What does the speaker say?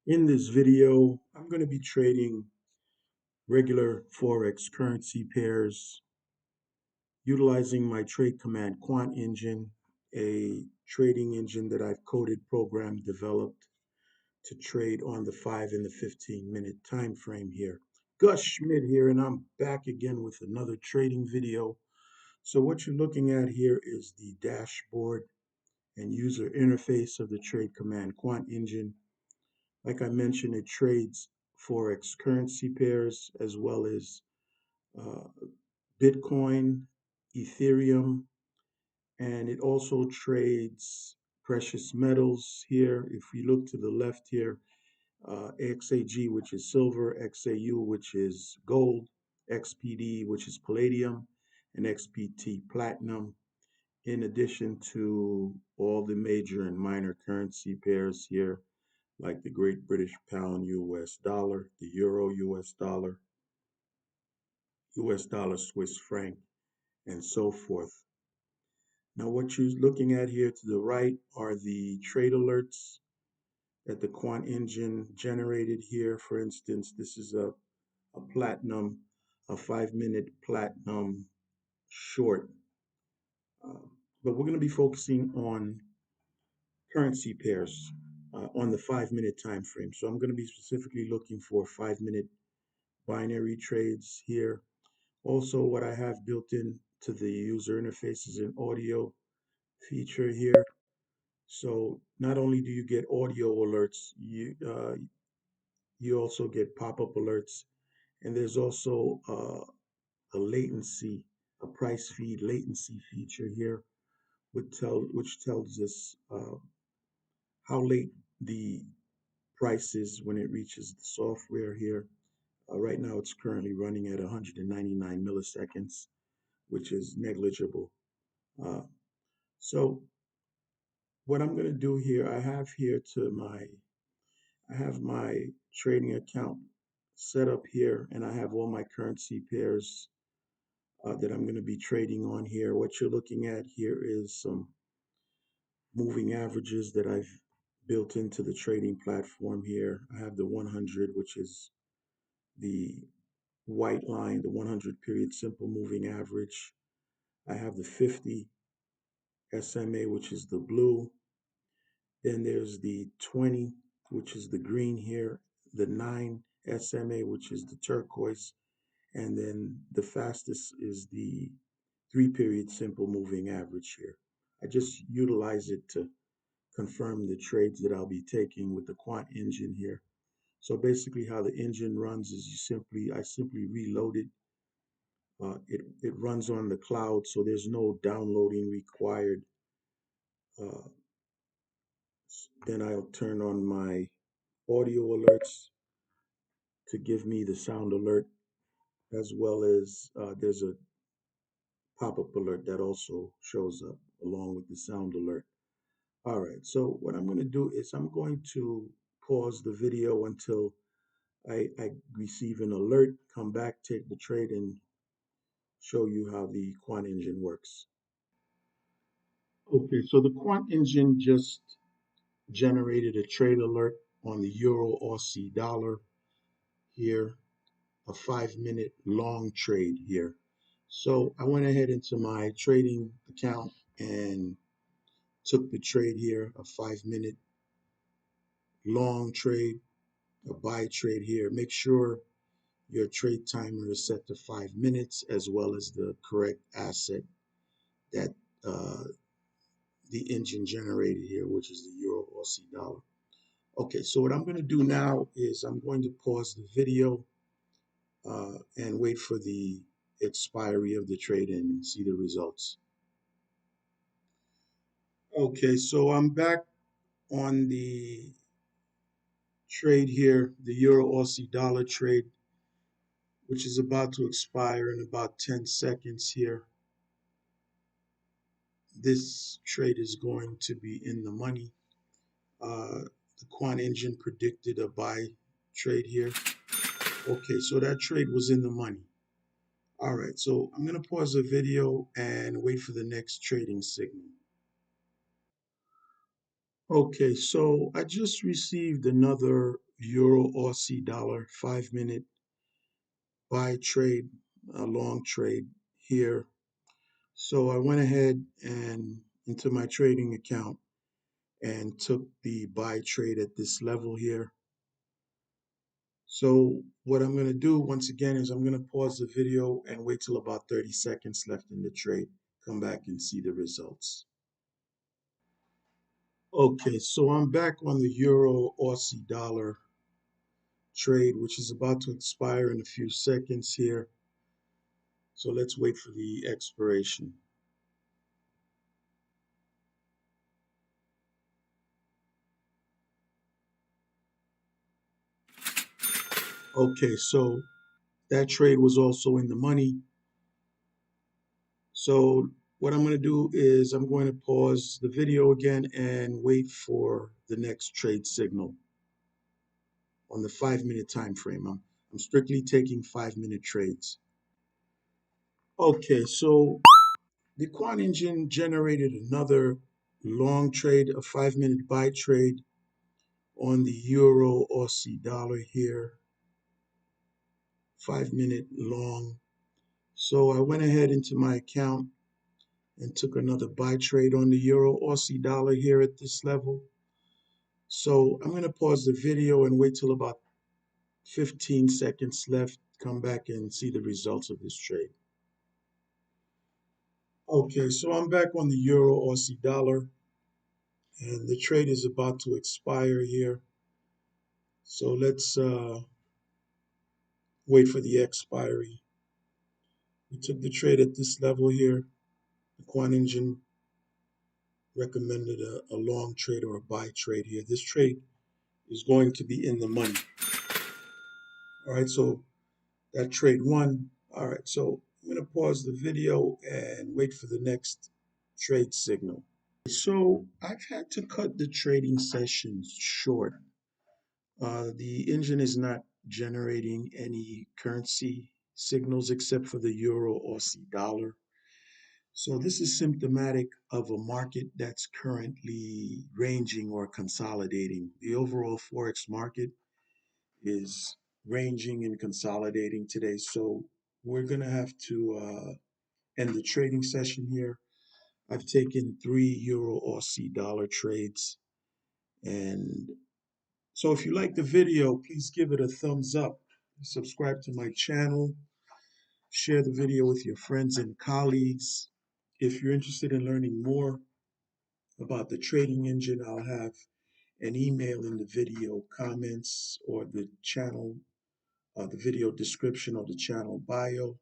In this video, I'm going to be trading regular Forex currency pairs utilizing my Trade Command Quant Engine, a trading engine that I've coded, programmed, developed to trade on the 5 and the 15-minute time frame here. Gus Schmidt here, and I'm back again with another trading video. So what you're looking at here is the dashboard and user interface of the Trade Command Quant Engine. Like I mentioned, it trades Forex currency pairs as well as uh, Bitcoin, Ethereum, and it also trades precious metals here. If we look to the left here, XAG, which is silver, XAU, which is gold, XPD, which is palladium, and XPT, platinum, in addition to all the major and minor currency pairs here like the Great British Pound, US dollar, the Euro, US dollar, Swiss franc, and so forth. Now, what you're looking at here to the right are the trade alerts that the Quant Engine generated here. For instance, this is a platinum, a 5-minute platinum short. Uh, but we're going to be focusing on currency pairs on the 5-minute time frame. So I'm going to be specifically looking for 5-minute binary trades here. Also, what I have built in to the user interface is an audio feature here. So not only do you get audio alerts, you also get pop-up alerts, and there's also a latency, a price feed latency feature here, which tells us how late the price is when it reaches the software here. Right now, it's currently running at 199 milliseconds, which is negligible. Uh, so what I'm going to do here, I have my trading account set up here, and I have all my currency pairs that I'm going to be trading on here. What you're looking at here is some moving averages that I've built into the trading platform here. I have the 100, which is the white line, the 100 period simple moving average. I have the 50 SMA, which is the blue. Then there's the 20, which is the green here, the 9 SMA, which is the turquoise, and then the fastest is the 3-period simple moving average here. I just utilize it to confirm the trades that I'll be taking with the quant engine here. So basically how the engine runs is I simply reload it. It runs on the cloud, so there's no downloading required. Uh, then I'll turn on my audio alerts to give me the sound alert, as well as there's a pop-up alert that also shows up along with the sound alert. All right, so what I'm going to do is I'm going to pause the video until I receive an alert, come back, take the trade, and show you how the quant engine works. Okay, so the quant engine just generated a trade alert on the Euro Aussie dollar here, a 5-minute long trade here. So I went ahead into my trading account and took the trade here, a 5-minute long trade, a buy trade here. Make sure your trade timer is set to 5 minutes, as well as the correct asset that uh, the engine generated here, which is the Euro Aussie dollar. Okay, so what I'm going to do now is I'm going to pause the video and wait for the expiry of the trade and see the results. Okay, so I'm back on the trade here, the Euro Aussie dollar trade, which is about to expire in about 10 seconds here. This trade is going to be in the money. The quant engine predicted a buy trade here. Okay, so that trade was in the money. All right, so I'm going to pause the video and wait for the next trading signal. Okay, so I just received another Euro Aussie dollar 5-minute buy trade, a long trade here. So I went ahead and into my trading account and took the buy trade at this level here. So what I'm going to do once again is I'm going to pause the video and wait till about 30 seconds left in the trade. Come back and see the results. Okay, so I'm back on the Euro Aussie dollar trade, which is about to expire in a few seconds here. So let's wait for the expiration. Okay, so that trade was also in the money. So what I'm going to do is I'm going to pause the video again and wait for the next trade signal on the 5-minute time frame. I'm strictly taking 5-minute trades. Okay, so the Quant Engine generated another long trade, a 5-minute buy trade on the Euro Aussie dollar here, 5-minute long. So I went ahead into my account and took another buy trade on the Euro Aussie dollar here at this level. So I'm going to pause the video and wait till about 15 seconds left. Come back and see the results of this trade. Okay, so I'm back on the Euro Aussie dollar and the trade is about to expire here. So let's wait for the expiry. We took the trade at this level here. The Quant Engine recommended a long trade or a buy trade here. This trade is going to be in the money. All right, so that trade won. All right, so I'm going to pause the video and wait for the next trade signal. So I've had to cut the trading sessions short. The engine is not generating any currency signals except for the Euro Aussie dollar. So this is symptomatic of a market that's currently ranging or consolidating. The overall Forex market is ranging and consolidating today. So we're going to have to end the trading session here. I've taken 3 Euro Aussie dollar trades. And so if you like the video, please give it a thumbs up. Subscribe to my channel. Share the video with your friends and colleagues. If you're interested in learning more about the trading engine, I'll have an email in the video comments or the channel, the video description or the channel bio.